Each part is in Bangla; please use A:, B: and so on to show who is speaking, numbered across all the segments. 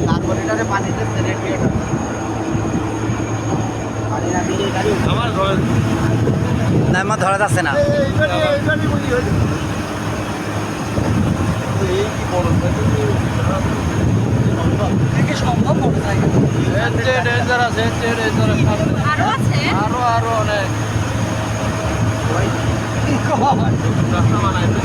A: তারপরে এটারে পানিতে রেডিয়েটার পানি না দিলে গাড়ি
B: আমার ধরে
C: না আমার ধরা যাচ্ছে না।
B: এই কি বড়
A: সম্ভব মনে হয়
B: ডেঞ্জার আছে
D: আরো আছে
B: আরো অনেক রাস্তা বানাইছে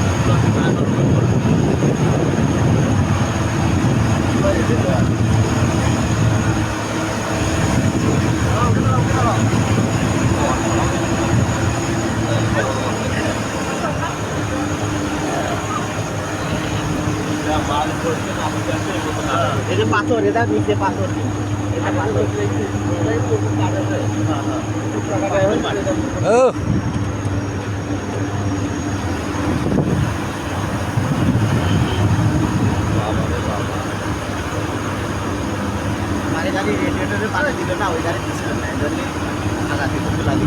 A: এই যে পাথর এটা নিচে পাথর এটা পাথর
C: ও
A: মানে গাড়ি রেডিয়েটরে পানি দিল না ওই গাড়ি দিছিল না এই জন্য আঘাতে কিন্তু লাগি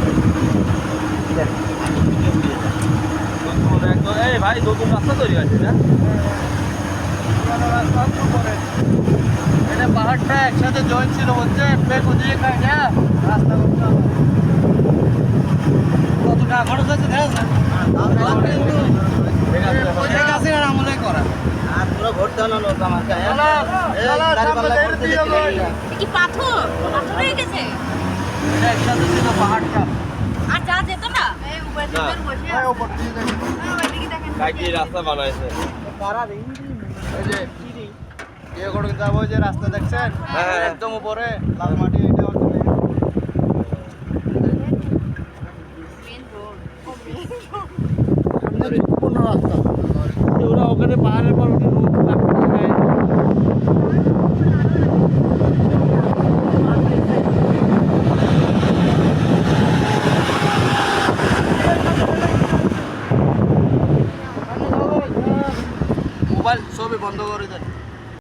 B: এই ভাই নতুন রাস্তা তৈরি আছে না
A: এটা পাহাড়টা একসাথে জয়েন ছিল হচ্ছে পেট ওদিকে খাই না রাস্তা করতে হবে কত টাকা খরচ হয়েছে দেখেন আমলে করা আর পুরো ভর্তি হলো লোক আমার
D: কি পাথর পাথর হয়ে গেছে
A: এটা একসাথে ছিল পাহাড়টা
D: আর যা যেত না এই উপরে থেকে বসে ওইদিকে দেখেন
B: কাকি রাস্তা বানাইছে
A: কারা রে এই যে ইয়ে করে যাবো যে রাস্তা দেখছেন
B: হ্যাঁ।
A: একদম উপরে লাল মাটি এটা হচ্ছে
D: মেন রোড
A: সামনে ঝুঁকিপূর্ণ রাস্তা
B: ওরা ওখানে পাহাড়ের পর উঠে রোড
A: মোবাইল ছবি বন্ধ করে দেন